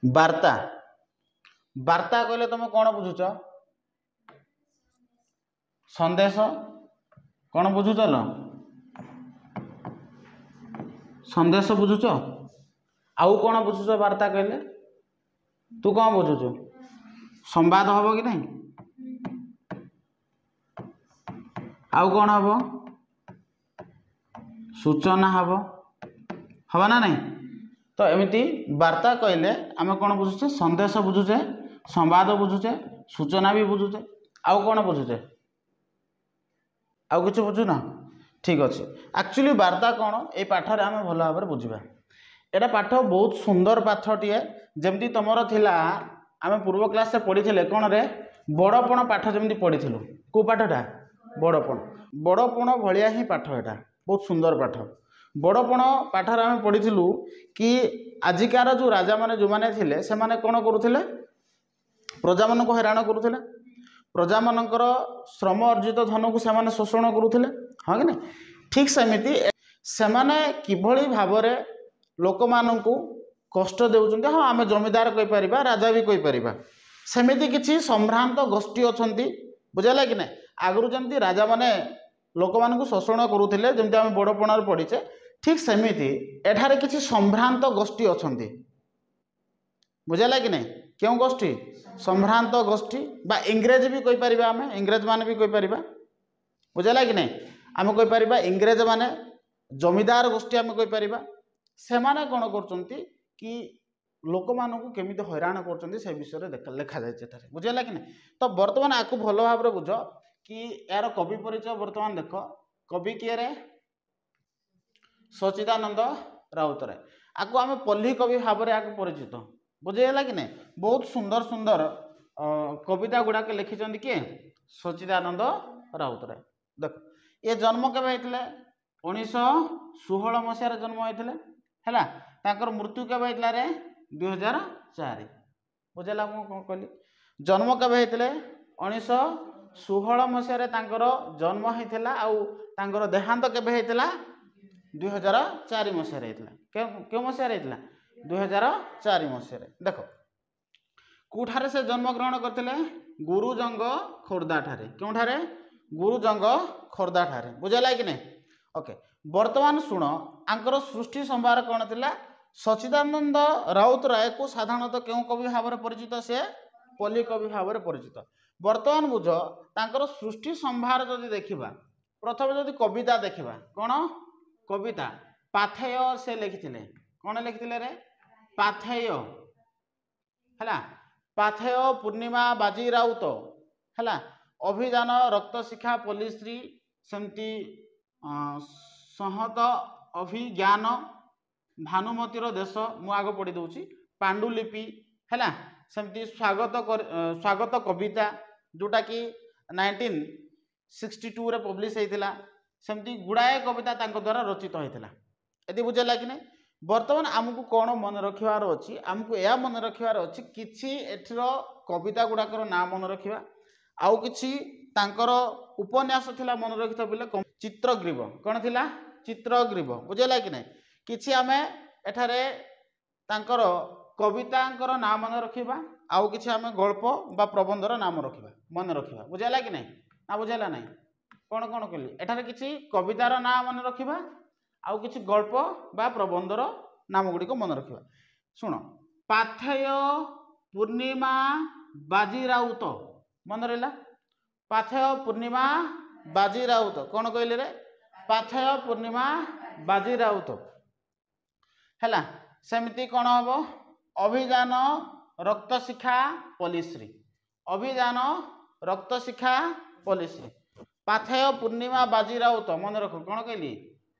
बार्ता बार्ता कहले तुम कौन बुझुच संदेश कौन बुझुच लो संदेश बुझुच आउ कौन बुझुच बार्ता कहले तू कौन बुझुच संवाद हम कि नहीं आउ कौन हम सूचना हम ना नहीं तो एमती वार्ता कहले आम कौन बुझुचे संदेश बुझुचे संवाद बुझुचे सूचना भी बुझुचे आउ कौन बुझुचे आउ किसी बुझुना ठीक अच्छे एक्चुअली वार्ता कौन ये पाठर आम भल भाव बुझा एटा पाठ बहुत सुंदर पाठटीए जमती तुमर थिला आम पूर्व क्लास से पढ़ी कौन रे बड़पण पाठ जमी पढ़ी को पाठटा बड़पण भाया ही पाठ एटा बहुत सुंदर पाठ बड़पण पाठर आम पढ़ी कि आजिकार जो राजा माने जो माने थिले से माने कौन करुले प्रजा मान को हैरान करुले प्रजा मानकर श्रम अर्जित धन को से शोषण करुले हाँ कि नहीं ठीक सेमती से किभली भाव लोक मानू कष्ट देउछन्ते हाँ आम जमीदार कहीपर राजा भी कहीपर सेमती किसी संभ्रांत गोष्ठी अच्छा बुझेगा कि नहीं आगु जमी राजा माने लोक मानू शोषण करुले जमी आम बड़पण पढ़ीचे ठीक सेमती एठारे किसी संभ्रांत गोष्ठी अच्छा बुझेगा कि नहीं क्यों गोष्ठी संभ्रांत गोष्ठी बा इंग्रेज भी कहीपर आम इंग्रेज मान भी कहीपर बुझेगा कि नहीं आम कहीपर इंग्रेज माने जमीदार गोष्ठी आम कहीपर से माने कौन कर कि लोक मानू केमी हैरान कर विषय लिखा जाए बुझेगा कि नहीं तो बर्तमान आपको भल भाव बुझ कि यार कवि परिचय बर्तमान देख कवि किए रे सच्चिदानंद राउतराय आपको आम पल्ली कवि भाव में परिचित बुझेगा कि नहीं बहुत सुंदर सुंदर कविता गुड़ाक लिखिं किए सच्चिदानंद राउतराय देख ये जन्म केवे होते 1916 मसीह जन्म होते है तांकर मृत्यु केवे होता रे 2004 बुझेगा मुझे कहली जन्म केवे होते 1916 मसीह तांकर जन्म होता आउर देहांत केवे होता 2004 मसीह क्यों मसीह 2004 मसीह देख कौठारे से जन्म ग्रहण करते गुरुजंग खोर्धा ठारे क्योंठारे गुरुजंग खोर्धा ठारे बुझेगा कि नहीं ओके वर्तमान शुण आंकर सृष्टि संभार कौन थिला सच्चिदानंद राउतराय को साधारणतः क्यों कवि भाव में परिचित से पल्ली कवि भाव में परिचित वर्तमान बुझ तांकर सृष्टि संभार जदि देखिबा प्रथम जदि कविता देखिबा कौन कविता पाथेय से लिखिथिले कौन लिखिथिले रे पाथेय है पाथेय पूर्णिमा बाजी राउत है अभियान रक्त शिखा पल्लीश्री सेमती संहत अभिज्ञान भानुमतीर देश मु आग पढ़ी दूची पांडुलिपि है सेमती स्वागत कविता जोटा कि 1962 रे पब्लिश होता सेमती गुड़ाए कविता तांको द्वारा रचित होता यदि बुझेगा कि नहीं बर्तमान आमको कौन मन रखार अच्छी आमको यह मन रखार अच्छी किसी एठर कविता गुड़ाकर ना मन रखा आउ किसी तांकर उपन्यास थिला मन रखिथ बोले चित्रग्रीव कौन थिला चित्रग्रीव बुझेगा कि नहीं किसी आम एठारे तांकर कवितांकर ना मन रखा आउ किसी आम गल्प बा प्रबंधर नाम रखा मन रखा बुझेगा कि नहीं ना बुझेगा नहीं कौन कौन कहली एठारे किसी कवितार ना मन रखा आउ किसी गल्प बा प्रबंधर नाम गुड़िक मन रखा शुण पाथेय पूर्णिमा बाजी राउत मन रहा पाथेय पूर्णिमा बाजी राउत कौन कहले रे पाथेय पूर्णिमा बाजी राउत है सेमती कौन हम अभियान रक्त शिखा पल्लीश्री अभियान रक्त शिखा पल्लीश्री पाथेय पूर्णिमा बाजी राउत मन रख कौन कहली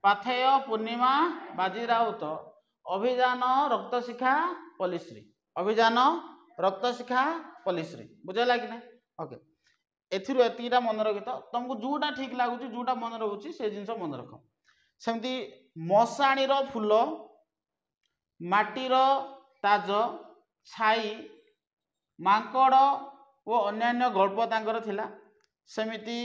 पाथेय पूर्णिमा बाजी राउत अभियान रक्त शिखा पल्लीश्री अभियान रक्त शिखा पल्लीश्री बुझेगा कि नहीं ओके एथिरु एतिटा मन रखी तो तुमको जोटा ठीक लगुच जोटा मन रोचे से जिन मन रख सेमती मशाणीर फूल माटीर ताज छाई मांकड़ और अन्यान्य गल्प तांकर थिला सेमिति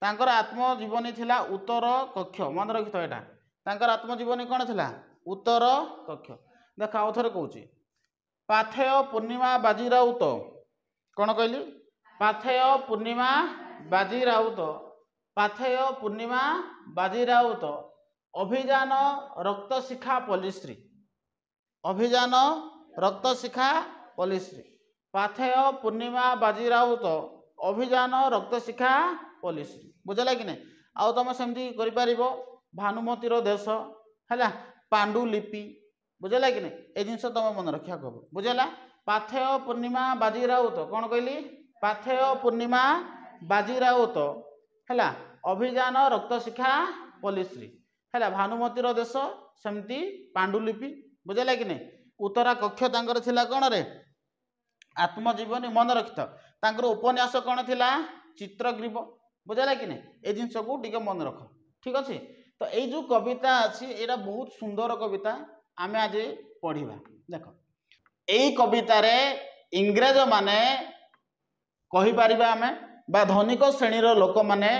तांकर आत्मजीवनी थिला उत्तर कक्ष मन रखी तो यहाँ तांकर आत्मजीवनी कौन थिला उत्तर कक्ष देख आउ थे कहूँ पाथेय पूर्णिमा बाजी राउत कौन कहली पाथेय पूर्णिमा बाजी राउत पाथेय पूर्णिमा बाजी राउत अभियान रक्त शिखा पलिश्री अभियान रक्त शिखा पलिश्री पाथेय पूर्णिमा बाजी राउत अभियान रक्त शिखा पलिश्री बुझला कि नहीं आउ तुम सेमती कर भानुमतीर देश है पांडुलिपि बुझला कि नहीं ये जिनस तुम मन रखा कह बुझला पाथेय पूर्णिमा बाजी राउत कौन कहली पाथेय पूर्णिमा बाजी राउत है अभियान रक्त शिखा पलिश्री है भानुमतीर देश सेमती पांडुलिपि बुझला कि नहीं उत्तरा कक्ष तांकर थिला कौन रे आत्मजीवनी मन रखिथ तांकर उपन्यास कौन थिला चित्रग्रीव बुझला कि नहीं ये जिनस को टिके मन रख ठीक अच्छे तो ये जो कविता अच्छी यहाँ बहुत सुंदर कविता आम आज पढ़ा देख यही कवितार इंग्रेज माने कहीपर आम बा धनिक श्रेणीर लोक मैंने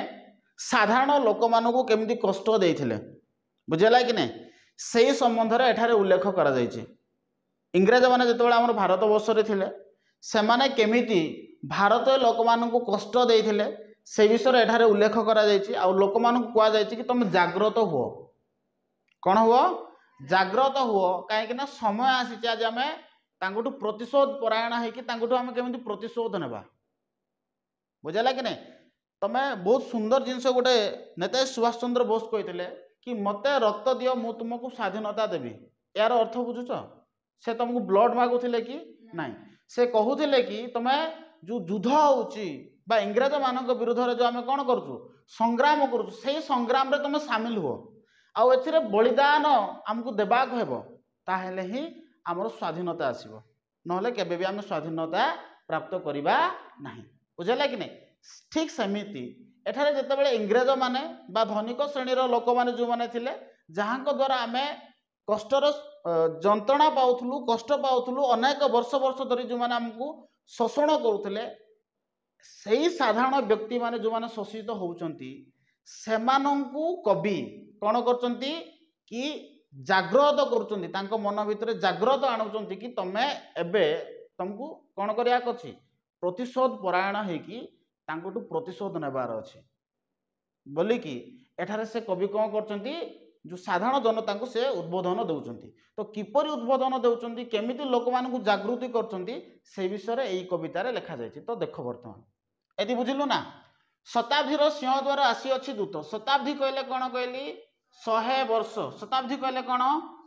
साधारण लोक मानू केमती कष्ट देते बुझेगा कि नहीं से संबंध में एठारे उल्लेख करा जायछि इंग्रेज माने जितेबाला आम भारत वर्ष थे से माने केमिति भारतीय लोक मानू कष्ट देते से विषय एठारे उल्लेख करा जायछि आ लोक मानू कह जायछि कि तुम जाग्रत हुओ कौन हुओ जाग्रत हुओ कहीं समय आसी आज आम तांगुठु प्रतिशोध परायण होकर आम केमिति प्रतिशोध नेबा बुझेगा कि नहीं तमें बहुत सुंदर जिनस गोटे नेता सुभाष चंद्र बोस कहते कि मते रक्त दियो मु तुमको स्वाधीनता देवी यार अर्थ बुझुच से तुमको ब्लड मागुले कि नहीं से कहते कि तुम्हें जो युद्ध होची बा इंग्रेज मान विरुद्ध जो आम कौन करुचु संग्राम करुचु से संग्राम रे तुम सामिल हुओ आउ एथिरे बलिदान आमको देबाक हेबो ताहेले ही आमर स्वाधीनता आसीबो नहले केबे भी आम स्वाधीनता प्राप्त करिबा नाही बुझला कि नहीं ठीक सेमिति एठारे जेतेबेले इंग्रेज माने बा धनिक श्रेणीर लोक माने जो माने थिले जहां द्वारा आमे कष्टर जंत्रणा पाउथलु कष्ट पाउथलु अनेक वर्ष वर्ष धरी जो माने हमको शोषण करुथिले सही साधारण व्यक्ति माने जो माने शोषित होउचंती सेमानंकु कवि कौन करचंती कि जागृत करुचंती तांको मन भितर जागृत आणुचंती कि तमे एबे तुमको कौन करिया कछि प्रतिशोध परायण होगी तांकोटु प्रतिशोध नेबार अछि बोली कि एठारे से कवि कौन करचंती जो साधारण जनता को से उद्बोधन दौरान तो किपरि उद्बोधन दौरान केमिति लोक मानू जागृति करचंती से विषय यही कवितार लिखा जायछि तो देख बर्तमान यदि बुझिलु ना शताब्दीर सिंह द्वार आसी अच्छी दूत शताब्दी कहले कौन कहली 100 वर्ष शताब्दी कहले कौन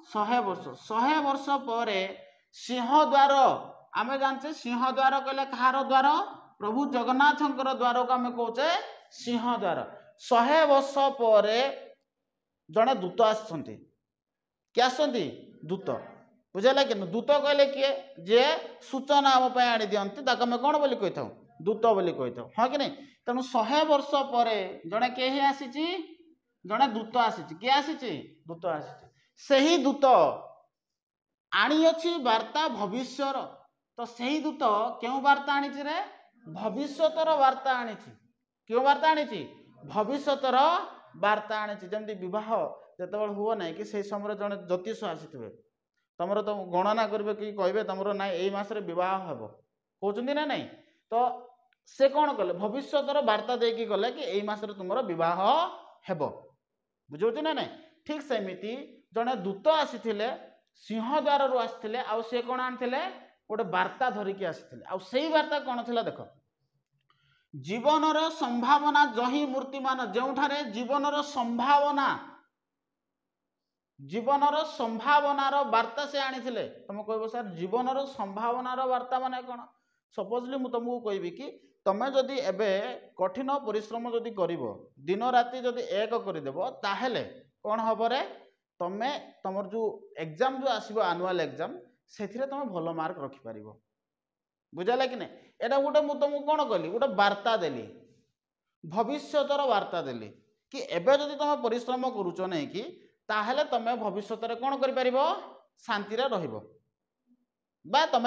100 वर्ष 100 वर्ष पर सिंह द्वार आम जानचे सिंह द्वार कहले कहार द्वार प्रभु जगन्नाथ द्वार को आम कहे सिंह द्वार 100 वर्ष पर जड़े दूत आसछंती किए आसछंती दूत बुझेगा कि दूत कहले किए जे सूचना आम आनी दियंती ताको आम कौन बोली कही दूत बोली कही हाँ कि नहीं तेणु 100 वर्ष पर जड़े किए आसी जड़े दूत आसी किए आसी दूत आसी से ही दूत आनी अच्छी वार्ता भविष्यर तो सही दूत क्यों वार्ता आनी रे भविष्यतर वार्ता आनी क्यों वार्ता आनी भविष्यतर वार्ता आनी जमी बहुत हुआ ना कि से समय जड़े ज्योतिष आसी तुम तो गणना करेंगे कि कहे तुम ना यही मसरे बहुत हम कहते ना नहीं तो से कौन कले भविष्यतर वार्ता देकी गले कि यही मसरे तुम बहुत हेब बुझे ना नहीं ठीक सेमिति जड़े दूत आसी सिंह द्वार रू आसते आउ सी कौन आनी गोटे वार्ता धरिकी आसी वार्ता कौन थी देख जीवनर संभावना जही मूर्तिमान जोठारे जीवनर संभावनार वार्ता से आनी तुम कह सर जीवनर संभावनार वार्ता माने कौन सपोजली मुझे तुमको कहबी कि तुम जदि एबे कठिन परिश्रम जदि करिवो दिन राति जदि एक करदेव ताहेले कौन हम रे तुम तुम जो एग्जाम जो आसो आनुआल एग्जाम से तुम भल मार्क रखिपार बुझाला कि नहीं एटा गोटे मुझे तुमको कौन कली गोटे वार्ता देली भविष्यतर वार्ता देली कि एबे जदि तुम परिश्रम करुच नहीं कि ताहेले तुम भविष्य कौन कर शांति रहिबो बा तुम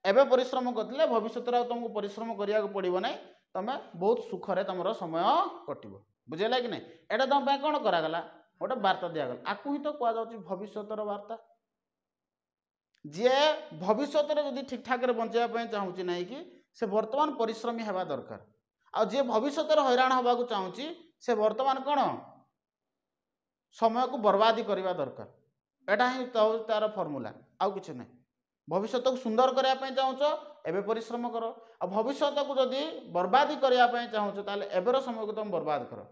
एबे परिश्रम करते भविष्य तुमको परिश्रम करिया पड़ो ना तुम बहुत सुखरे तुम समय कटो बुझेगा कि नहीं एटा तुम कौन करागला गोटे वार्ता दिगला आपको ही तो कहुच्छी भविष्यतर वार्ता जी भविष्य में ठीक ठाक बचाई चाहूँगी ना कि से वर्तमान परिश्रमी हवा दरकार आ जी भविष्य हैरान हवा चाहूँगी से वर्तमान कौन समय को बर्बादी करने दरकार एटा ही तार फर्मूला आउ कि ना भविष्य को सुंदर करने चाहूच एवं परिश्रम कर आ भविष्य को जदि बर्बादी करने चाहूच ताले एबर समय को तुम बर्बाद कर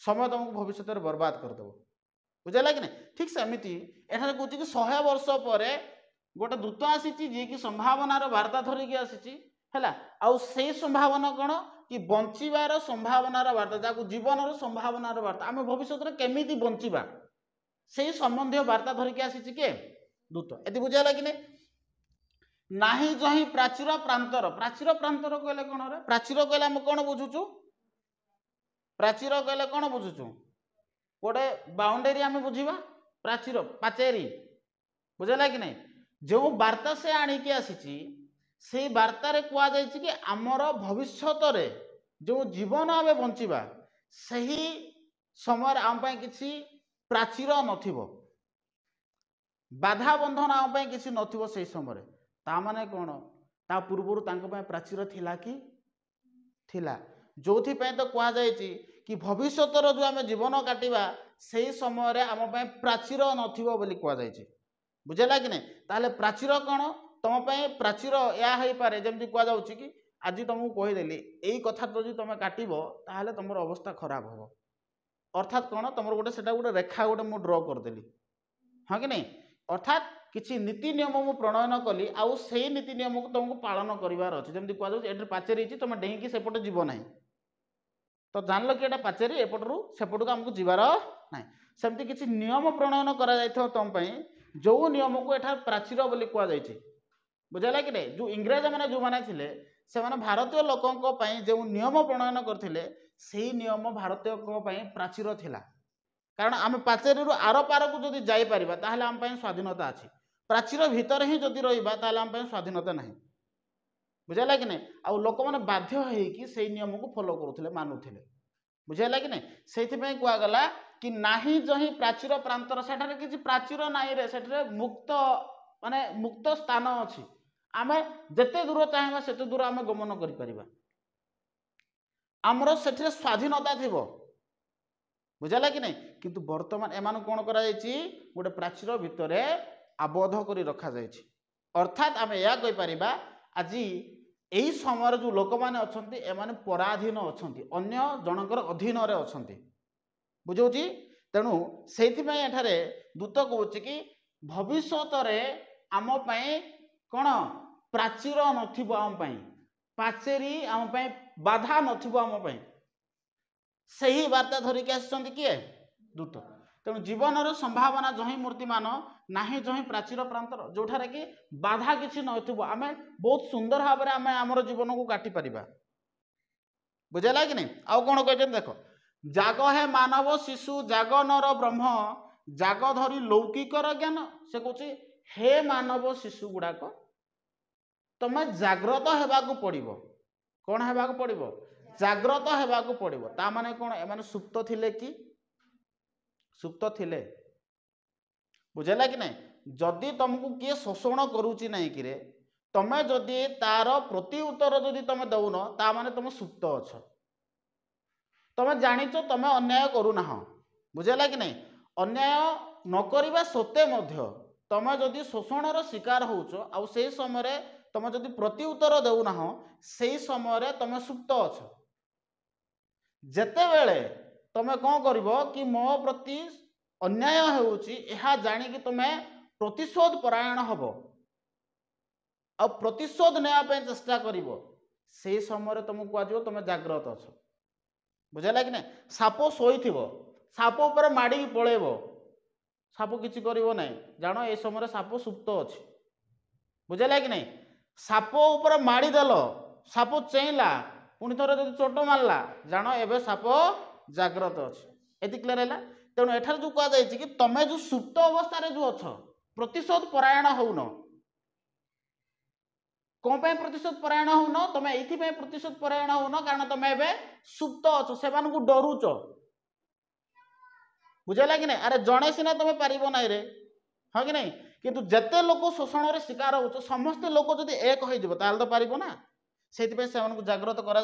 समय तुमको भविष्य में बर्बाद करदेव बुझेगा कि ना ठीक सेमती एठारे कौच कि 100 वर्ष पर गोटे दूत आसी जी कि संभावनार वार्ता धरिकी आसी है आउ से संभावना कौन कि बंचार संभावनार वार्ता जहाँ जीवन संभावनार वार्ता आम भविष्य में केमी बंचा से संबंधी वार्ता धरिकी आसी किए दूत ये बुझेगा कि नहीं जही प्राचीर प्रांतर कहले कौन रे प्राचीर कहले आम कौन बुझुचु प्राचीर कहले कौन बुझुचु गोटे बाउंडेरी आम बुझा प्राचीर पाचेरी बुझेगा कि नहीं जो वार्ता से आणिकी आसी से वार्तार कहुई कि आमर भविष्य जो जीवन आम बंचा सही समय आम किसी प्राचीर नथिबो बाधा बंधन आम किसी नथिबो से समय ताने कौन ता पूर्वर प्राचीर थिला कि थिला जो तो कहुई कि भविष्य जो आम जीवन काटिबा से समय आम प्राचीर नथिबो बोली कहुई बुझेगा कि नहीं ताले प्राचीर कौन तुम प्राचीर या हो पारे जमी कहुच्छी कि आज तुमको कहीदेली यही कथा जो तुम काटब ताहले तुम अवस्था खराब हम अर्थात कौन तुम गोटे से गोटे रेखा गोटे मुझे ड्र करदेली हाँ कि नहीं अर्थात किसी नीति नियम मु प्रणयन कली आउ से नीति नियम को तुमको पालन करार अच्छे जमी कहुच्छे पाचेरी तुम डेईकी सेपटे जीव ना तो जान कि एटा पाचेरी एपटू सेपट को आमको जीवार ना सेमती किसी नियम प्रणयन कर तुम जो नियम को एठार प्राचीर बोली कहुई बुझेगा कि नहीं जो इंग्रेज मैंने जो मैंने थे से भारतीय लोकों जो नियम प्रणयन करते से नियम भारतीय प्राचीर थिला कारण आम पाचेरी आर पार को जब जापर ताहले आम स्वाधीनता अच्छी प्राचीर भितर ही जदि रहा ताहले आम स्वाधीनता ना बुझेगा कि नहीं आउ लोक मैंने बाध्य होगी से नियम को फॉलो करुले मानुले बुझेगा कि नहीं से कहगला कि नाही जही प्राचीर प्रांतर सेठारे किसी प्राचीर नाई रे सेठारे मुक्त माने मुक्त स्थान अच्छी आम जिते दूर चाहिए सेते दूर आम गमन कर आमर से स्वाधीनता थी बुझेगा कि नहीं किंतु वर्तमान एमान कौन कर गोटे प्राचीर भितर आबद्ध कर रखा जाए अर्थात आम यह कहीपर आज यही समय जो लोक मैंने अच्छा पराधीन अच्छा अन्य जनकर अधीन अच्छा बुझे तेणु से दूत कौच कि भविष्य आम कौन प्राचीर नथिबो आम पाचेरी आम बाधा नथिबो आम सही वार्ता धरिकी आसी किए दूत तेणु जीवन संभावना जही मूर्तिमान नाही जही प्राचीर प्रांतर जोठारे कि बाधा किसी नथिबो आम बहुत सुंदर भाव में आम आमर जीवन को काटी परिबा बुझेगा कि नहीं आउ कौन कहते देख जाग है मानव शिशु जाग नर ब्रह्म जाग धरी लौकिकर ज्ञान से कौच हे मानव शिशु गुड़ाक तुम जाग्रत होगाकू पड़ो कौन होगाकू पड़ो जाग्रत होगाकू पड़ो ता माने कौन एमाने सुप्त थिले कि सुप्त थिले बुझेगा कि नहीं जदि तुमको किए शोषण करुच्ची ना कि तुम्हें जदि तार प्रति उत्तर जदि तुम दौन ता माने तुम सुप्त अच्छ तुम जाच तुम अन्याय करूना बुझेगा कि नहीं अन्याय नक सत्वे तुम जदि शोषणर शिकार होच आउ से समय तुम जदि प्रति उत्तर देना से समय तुम सुप्त अच्छ जेतेबेले तुम कौन कर कि मो प्रति अन्याय होगा जाणिकी तुम प्रतिशोध परायण हम आ प्रतिशोध नापी चेष्टा कर से समय तुमको कह तुम जाग्रत अच्छ बुझेगा कि नहीं साप शोई साप उपर माड़ी पलैब साप किसी कर जान ए समय साप सुप्त अच्छी बुझेगा कि नहीं साप उपर माड़ी देल साप चेईला पुणी थोड़े जो चोट मारला जान एवं साप जाग्रत अच्छे ये क्लीयर है तेणु एठार जो कहुई कि तुम्हें जो सुप्त अवस्था जो अच्छ प्रतिशोध परायण होन कौन प्रतिशोध परायण होन तुम ये प्रतिशोध परायण होन कारण तुम ए सुप्त अच्छ से डरुच बुझेगा कि नहीं अरे जड़े सीना तुम पार ना रे हाँ कि नहीं किंतु जेते लोक शोषण शिकार हो समस्ते लोक जदि एक हो तो पारिब ना से जागृत करा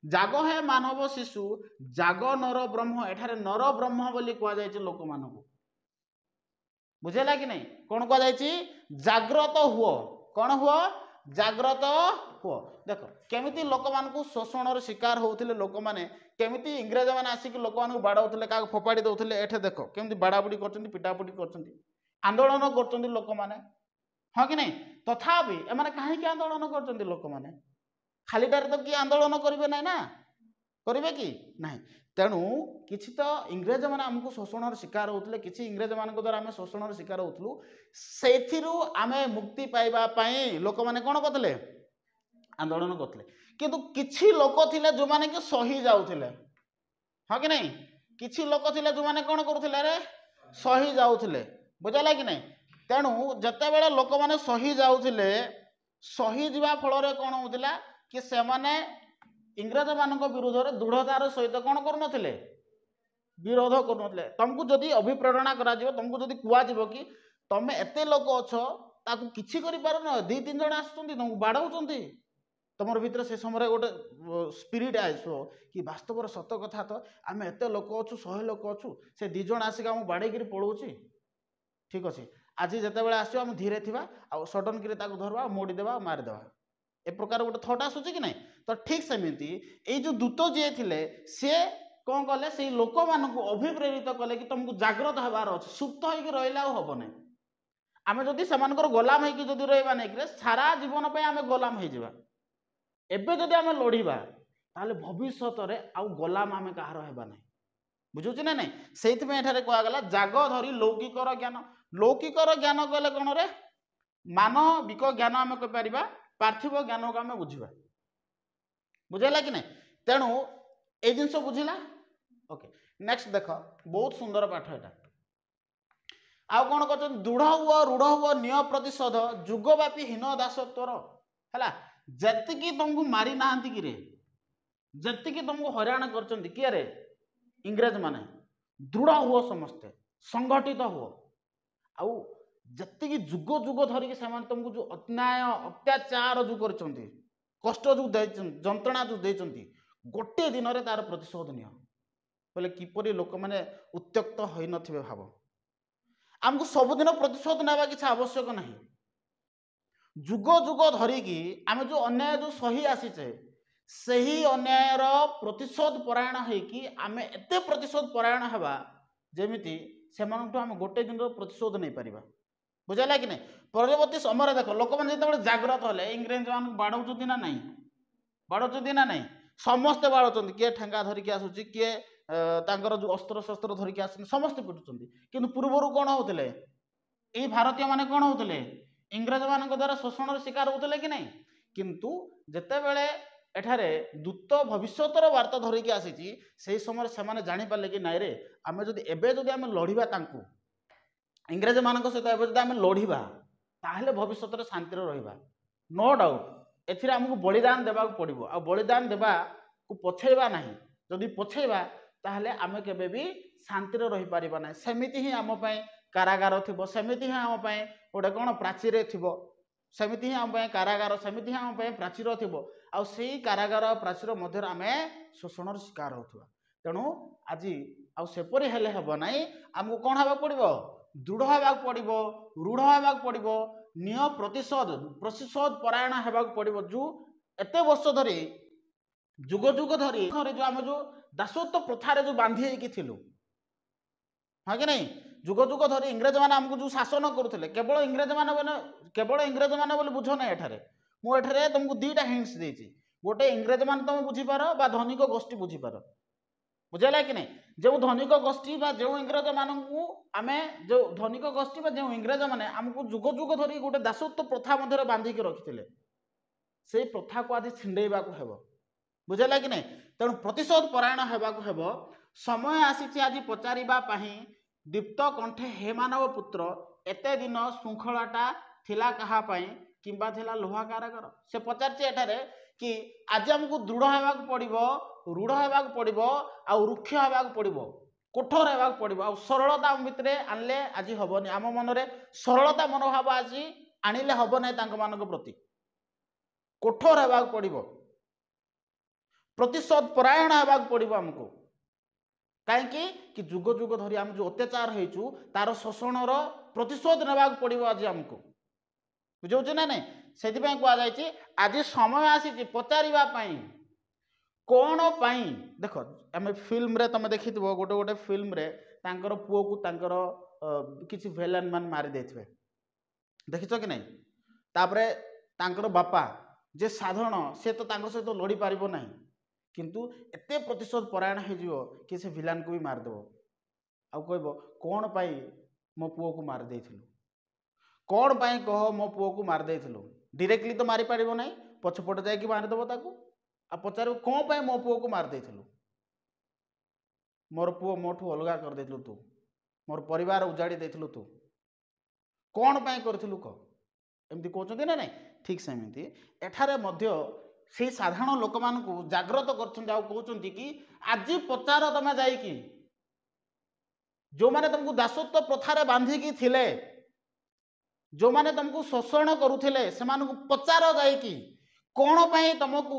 जाग है मानव शिशु जाग नर ब्रह्म एठारे नर ब्रह्म बोली कहुई लोक मान बुझेगा कि नहीं कौन कहुई जागृत हुओ कौन हुओ जागृत हुओ देख केमिति लोक मान शोषण शिकार होते लोक मैंने केमिति इंग्रेज मैंने आसिक लोक मान बाड़ाऊले क्या फोपाड़ी दौले एठे देख केमी बाड़ाबुड़ी कर पिटापुटी कर आंदोलन कर लोक मैंने हाँ कि नहीं तथापि एम कहीं आंदोलन कर लोक मैंने खालीटार तो किए आंदोलन करेंगे ना ना करेंगे कि ना तेणु किसी तो इंग्रेज मैंने आमको शोषण शिकार होते कि इंग्रेज मान द्वारा आम शोषण शिकार होलु से आम मुक्ति पाइबापी लोक मैंने कौन करते आंदोलन करते किंतु किछि लोक थिले जो माने कि सही जाउथिले हाँ कि नहीं किछि लोक थिले जो माने कौन करुथिले रे सही जाउथिले बुझला कि नहीं तेणु जते बेले लोक माने सही जाउथिले सही जीवा फल रे कौन होतिला कि से माने इंग्रेज मान विरोध में दृढ़तार सहित कौन कर विरोध कर तुमको जदि अभिप्रेरणा करा तुमको जदि कहु कि तुम एत लोक अच्छ किसी कर दी तीन जन आसुँच बाड़ाऊँ तुम भीतर से समय गोटे स्पिरिट आस कि वास्तव सत कथा तो आम एत लोक अच्छु 100 लोक अच्छु से 2 जन आसिक आम बाड़े पलाऊँ ठीक अच्छे आज जिते आसो आम धीरे थी सडन कि धरवा मोड़ीदेवा मारिदेवा ए प्रकार गोटे थट आसूँ कि नहीं तो ठीक सेमती ये जो दूत जी थे सी कौन कले से लोक मान अभिप्रेरित कले कि तुमको जागृत होबार अच्छे सुप्त होगी रहा हम ना आम जदि से गोलाम होगी रहा नहीं सारा जीवन पर आम गोलाम हो एबे जदि आम लड़ीबा ताले भविष्यत रे आउ गोलाम आम कहार हेबा नहीं बुझुची ना नहीं से कहगला जाग धरी लौकिकर ज्ञान कहले कौन रे मानविक ज्ञान आम कहीपर पार्थिव ज्ञान को आम बुझा बुझेगा कि नहीं तेणु ये जिनस बुझला ओके नेक्स्ट देख बहुत सुंदर पाठ एटा आउ कौन कर दृढ़ हुआ रूढ़ हुआ निय प्रतिशोध जुगव्यापी हीन दासत्वर है जी तुमको मारी ना कि जी तुमको हराण कर किए रे इंग्रेज माने दृढ़ हुओ समस्ते संगठित हुओ आउ जी जुग जुग धरिकी से तुमको जो अन्याय अत्याचार जो कर कष्ट जो जंत्रणा जो देती गोटे दिन में तार प्रतिशोध नियो बोले किपरि लोक मैंने उत्त्यक्त हो नथिबे भाव आमको सबुदिन प्रतिशोध नेबा किसी आवश्यक नहीं जुग जुग धरिकी आम जो अन्याय जो सही आसीचे सही अन्यायर प्रतिशोध परायण होइकी आम एते प्रतिशोध परायण हेबा जेमिति सेमानठु आम गोटे दिन प्रतिशोध नहीं पारिबा बुझाला कि नहीं परवर्ती समय देख लोक मैंने जो जागृत हेले इंग्रेज मान बाड़ौं ना नहीं बाड़ौं ना नहीं समस्ते बाड़ौं किए ठेंगा धरिकी आसूची किए जो अस्त्र शस्त्र धरिकी आस समस्ते पिटुंट कि पूर्वर कौन होते ये भारतीय माने कौन होते इंग्रेज मान द्वारा शोषण शिकार होते कि नहीं किंतु जिते बड़े एठारे दूत भविष्यतर वार्ता धरिकी आसी से समय से जापारे कि नाई रे आम जदि एबे जदि आम लड़िबा तांकु इंग्रेज मान सहित एबे जदि आम लड़िबा ताहले भविष्य शांति रहिबा नो डाउट एथिरे आमको बलिदान देबाक पड़िबो आ बलिदान देबा को पछेबा नहीं जदि पछेबा ताहले आम केबे भी शांति रहि पारिबा नहीं सेमिति ही आम पय कारागार थिबो सेमिति ही आम पय गोटे कौन प्राचीर थिबो सेमिति ही आम पय कारागार सेमिति ही आम पय प्राचीर थिबो आ सेई कारागार प्राचीर मध्य आमे शोषण शिकार होथुवा तेणु आज आ सेपरि हेले हेबो नाही आमको कोन हेबा पड़िबो दृढ़ हेबाक पड़िबो रूढ़ हेबाक पड़िबो निय प्रतिशोध परायण हेबाक पड़िबो जो एते वर्ष धरी जुग जुग धरी जो आम जो दासत्व प्रथार जो बांधी होगी थिलु हाँ कि नहीं जुग जुग धरी इंग्रेज मैंने आमको जो शासन करुले केवल इंग्रेज मैंने बोली बुझ ना एठारे मुझे तुमको 2टा हिंट्स देती गोटे इंग्रेज मान तुम बुझीपार बा धनिक गोष्ठी बुझीपार बुझेगा कि नहीं जो धनिक गोष्ठी जो इंग्रेज मानू आम जो धनिक गोष्ठी जो इंग्रेज मैंने आमको जुग जुग धरी गोटे दासत्व प्रथा मध्य बांधिकी रखी से प्रथा को आज छिंडेबा को हेब बुझेगा कि नहीं तेणु प्रतिशोध परायण हेबाक हेब समय आसी आज पचारिबापाही दीप्त कंठे हे मानव पुत्र एते दिन श्रृंखलाटा थिला कहा पाई किंबा थिला लोहा कारागर से पचारछि एठारे कि आज हमको दृढ़ हेबाक पड़िबो रूढ़ हेबाक पड़िबो आ रुक्ष हेबाक पड़िबो कठोर होगा पड़ो आ सरलता भितर आनले आज हेनी आम मन सरलता मनोभाव आज आणिले हम ना प्रति कठोर होगा पड़ो प्रतिशोध परायण होगा पड़ो आमको कहीं जुग जुग धरी आम जो अत्याचार होइचु तार शोषणर प्रतिशोध नेबाक पड़ो आज आमको बुझे ना नहीं से कहुई आज समय आसी पचारिबा पई कौन पाई देख आम फिल्म रे तुम देखि गोटे गोटे फिल्म रे तांकर पुओ को तांकर किसी भेलन मान मारी देथिबे देखिछ कि नहीं तापरे तांकर बापा जे साधारण से तो तांकर सहित लड़ी पारिबो नहीं किंतु एते प्रतिशोध परायण हो जिवो कि से विलान को भी मारदेव आ कहबो कौन पाई मो पुओ को मार देथिलु कौन पाई कह मो पुओ को मार देथिलु डायरेक्टली तो मारी पारिबो नहीं पछपट जाई कि मारदेव ताको आ पचार कौन पाई मो पुओ को मार देथिलु मोर पुओ मोठू अलगा कर देथिलु तू मोर परिवार उजाड़ी देथिलु तू कौन पाई करथिलु क एमती कहउछन्ती ना नहीं ठीक सेमती एठारे मध्य से साधारण लोक मान को जागृत कर कि आज पचार तमे जाइकी जो माने तुमको दासत्व प्रथार बांधिकी थिले जो माने तुमको शोषण करुथिले सेमानकु पचार जाइकी कौन पाई तुमको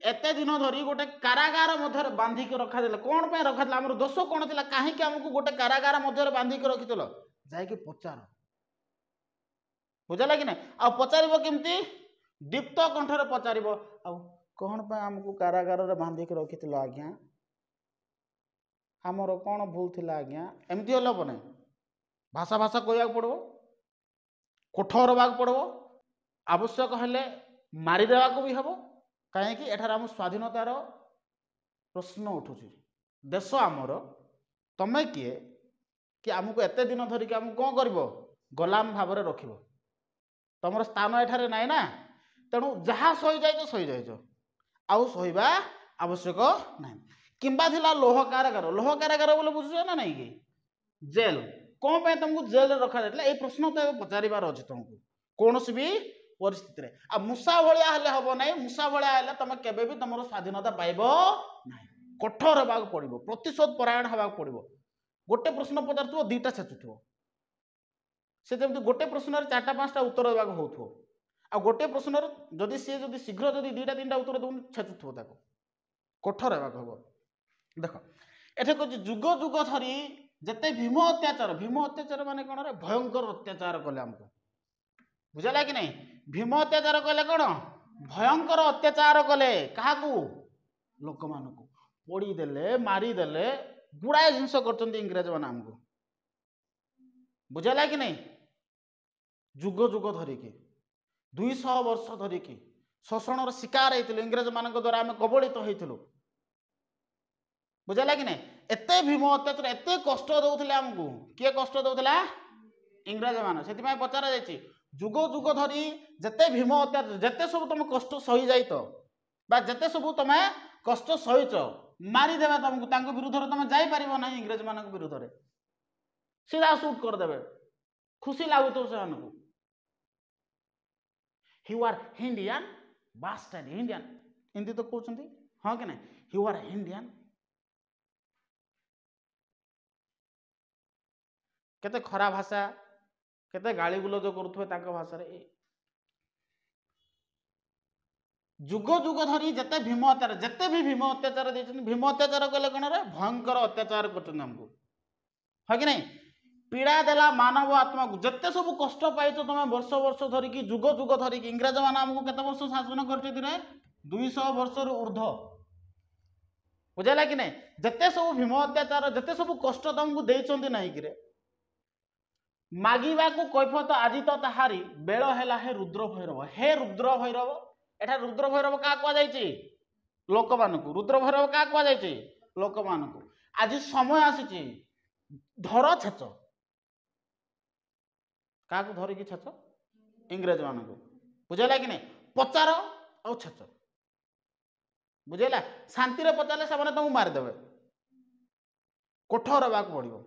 एते दिन धरी गोटे कारागार मध्य बांधिक रखा दिला कौन पाई रखा दिला हमर दोष कौन थिला काहे कि हमको गोटे कारागार मध्य बांधिक रखितलो जाइकी पचार बुझला कि नहीं आ पचारिबो केमती दीप्त कंठर पचारिबो आ कौन पाई हमको कारागार रे बांधिक रखितलो आज्ञा हमर कौन भूल थिला आज्ञा एमती हलो बने भाषा भाषा कहया पड़ो कठोर होगा पड़ो आवश्यक हेले मारी देवा को भी हम कहीं एठार आम स्वाधीनतार प्रश्न उठुची देश आमर तमे किए कि आमको एते दिन धरिक आम कौन कर गलाम भाव रख तुम स्थान एठारे नाई ना तेणु जहाँ सही जाइज सही जाइज आउ सहीबा आवश्यक ना किंबा थिला लोह कारागार बोले बुझुछ ना नहीं कि जेल कौन पे तुमको जेल रखा जाता है प्रश्न तो पचारिबार अच्छे तुमको कौन भी परिस्थिति रे आ मूसा भाया हेले हम ना मूसा भाया हेले तुम केबे भी तुम स्वाधीनता पाइब ना कठोर होगा पड़ो प्रतिशोध परायण होगा पड़ो गोटे प्रश्न पचार दीटा छेचुव से जमी गोटे प्रश्न चार्टा पांचटा उत्तर देवा हो आ गोटे प्रश्न जदि सी जदि शीघ्र जदि दुईटा तीनटा उत्तर दौन छेचुव कठोर होगा हम देख एठे कहते जुग जुग धरी जिते भीम अत्याचार माने कौन रे भयंकर अत्याचार कले आमको बुझला कि नहीं भीम अत्याचार कले कौन भयंकर अत्याचार कले क्या लोक मान पोड़ीदेले मारिदेले गुड़ाए जिनस कर इंग्रेज मैंने आमको बुझला कि नहीं जुग जुग धरिकी 200 वर्ष धरिकी शोषण शिकार होइतिलु इंग्रेज मान द्वारा आम कबलित होइतिलु बुझला कि नहीं एते भीम अत्याचार एते कष्ट दौले आमको किए कष्ट दौला इंग्रेज मान से पचरा जाइए जुग जुग धरी जिते भीम अत्याचार जिते सब तुम कष्ट सही जाइत जिते सब तुम कष्ट सहीच मारिदेवे तुमको विरुद्ध तुम जापर ना इंग्रेज मान विरुद्ध सीधा सुट करदे खुशी लगुत से you are Indian bastard Indian Hindi तो कहते हाँ कि नहीं यू आर इंडियन केते खरा भाषा केते गाली गुलज करुवे भाषा जुग जुग धरी जिते भीम अत्याचार जिते भी भीम अत्याचार भीम अत्याचार कले कौन रे भयंकर अत्याचार करमको है कि नहीं पीड़ा देला मानव आत्मा को जिते सब कष्ट पाइछ तुम वर्ष वर्ष धरिकी जुग जुग धरिकी इंग्रेज मान आमको केते वर्ष शासन कर 200 वर्ष ऊर्ध बुझला कि नहीं जिते सब भीम अत्याचार जिते सब कष्ट तुमको देइछन्ती नहीं कि मागिबा को कैफत आज तो ताहारी बेल है हे रुद्र भैरव एठा रुद्र भैरव क्या कहुई लोक मान को रुद्र भैरव क्या कहुई लोक मान को आज समय आसी धर छेच क्या धरिकी छेच इंग्रेज मान को बुझेगा कि नहीं पचार आ छेच बुझेगा शांति पचारे से तुमको मारिदेवे कठोर होगा पड़ो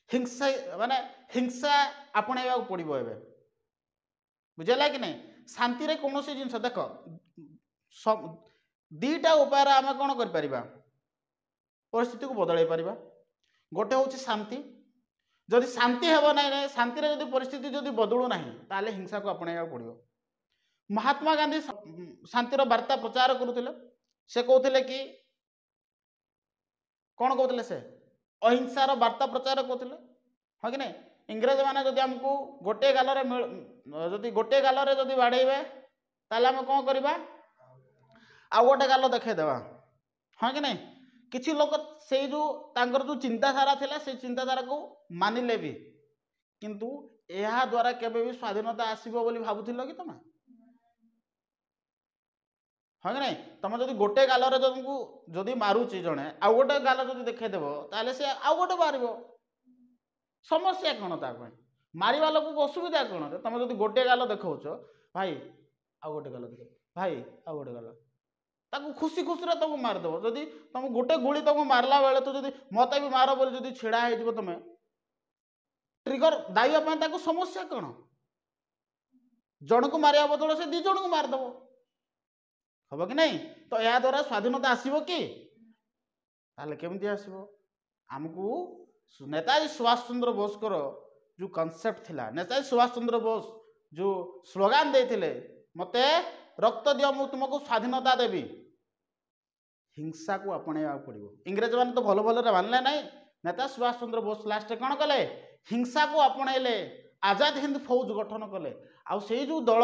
हिंसा माने हिंसा आपणा पड़ो ए बुझेगा कि नहीं शांति कौन सी जिन देख दीटा उपाय आम कौन कर परिस्थिति को बदल पार गोटे हूँ शांति जदि शांति हेब ना शांति जदि परिस्थिति जदि बदलू ना ताले हिंसा को अपनाइबा पड़ो। महात्मा गांधी शांतिर वार्ता प्रचार करुले से कहते कि कौन कहते से अहिंसार वार्ता प्रचार करते हाँ कि नहीं इंग्रेज मैंने जदि आमको गोटे गालरे जदि गोटे गालरे जदि बाड़ेबे ताले आम कौन करवा आ गोटे गाल देखा हाँ कि नहीं किसी लोग से जो तांकर जो चिंताधारा थिला से चिंताधारा को मानिले भी किंतु यह द्वारा केबे भी स्वाधीनता आसीबो बोली भाबुथिलो कि तुम हाँ कि नहीं तुम जदि गोटे गालरे तुमको जदि मारुची जड़े आउ गोटे गाल जदि देखदेव ताले से आउ गोटे मार समस्या कौन ताकि मारिबा लोक को असुविधा कौन तुम जदि गोटे गाल देखौछ भाई आउ गोटे गाल देख भाई आउ गोटे गाल ताकू खुशी खुशी तुमको मारदेव जदि तुम गोटे गुड़ी तुमको मारला बेले तो जदि मत भी मार बोली जदि छिड़ा हो तुम ट्रिगर दाइबा समस्या कौन जन को मारिया बदल से 2 जन को मारदेव हम कि नहीं तो या द्वारा स्वाधीनता आसब कि केमती आसब आमको नेताजी सुभाष चंद्र बोसकर जो कॉन्सेप्ट थिला नेताजी सुभाष चंद्र बोस जो स्लोगान देते मते रक्त दियो मु तुमको स्वाधीनता देवी हिंसा को अपनाइबा पड़ो। इंग्रेज मैंने तो भल भल मानले नहीं नेता सुभाष चंद्र बोस लास्ट कौन कले हिंसा को अपनाइले आजाद हिंद फौज गठन कले आ से जो दल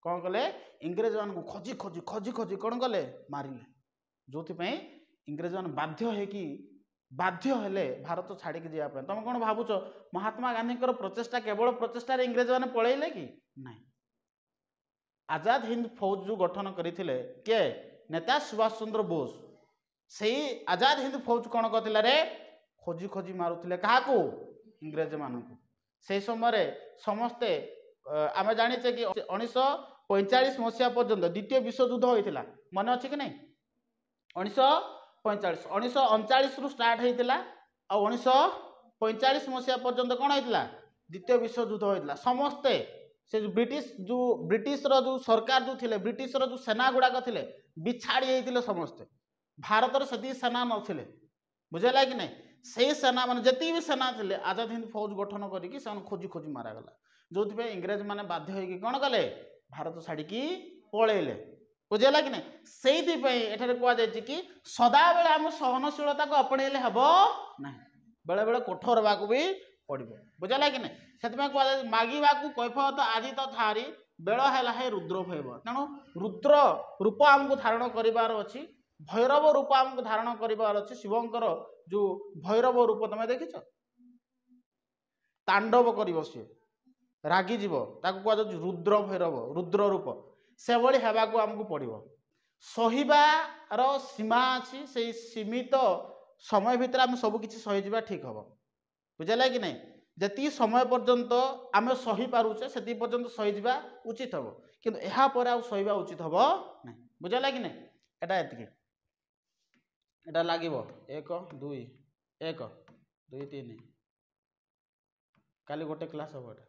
कौन कले इंग्रेज मान को खोजी खोजी खोजी खोजी कौन कले मारिले जो इंग्रेज मान बाध्य हेले भारत छाड़ी के जावाई तुम कौन भावुच महात्मा गांधी प्रचेषा केवल प्रचेषा इंग्रेज मैंने पलैले कि नहीं आजाद हिंद फौज जो गठन करते किए नेता सुभाष चंद्र बोस से आजाद हिंद फौज कौन करथिला रे खोजी खोजी मारुथिले क्या इंग्रेज मान से समय समस्ते आम जाचे कि 1945 मसीहा पर्यंत द्वितीय विश्वयुद्ध होता मन अच्छे कि नहीं 1945 1939 रु स्टार्ट होता और 1945 मसीहा पर्यंत कौन होता द्वितीय विश्वयुद्ध होता समस्ते से जो ब्रिटिश रो जो सरकार जो थिले ब्रिटिश रो जो सेना गुड़ाक थिले बिछाड़ी होते समस्ते भारत से सेना नथिले बुझेला कि नहीं से सेना मान जी भी सेना थिले आजाद हिंद फौज गठन करके खोजी खोजी मारागला जो इंग्रेज मैंने बाध्य होगी कौन कले भारत छाड़ी पलैले बुझेला कि नहीं से कहुई कि सदा बेले आम सहनशीलता को अपणेले हम ना बेले बेले कठोर होगा भी पड़ो बुझेला कि नहीं से कहुई मागिबा कैफयत आदि तो थारी बेल है रुद्र भैव तेणु रुद्र रूप आमको धारण करार अच्छी भैरव रूप आमको धारण करार अच्छी शिवंकर जो भैरव रूप तुम देखिच तांडव कर सी रागिजीव कह रुद्र भैरव रुद्र रूप से भाई हेबाकू आमको पड़ो सहिबार सीमा अच्छी से सीमित समय भितर आम सबकि सहीजा ठीक हम बुझेगा कि नहीं जी समय पर्यंत आम सही पारुचे से पर्यंत सहीजा उचित हम किंतु यहाँ पर आ सहीबा उचित हम ना बुझेगा कि नहीं एटा एटा लगे 1 2 1 2 3 काली गोटे क्लास हम एटा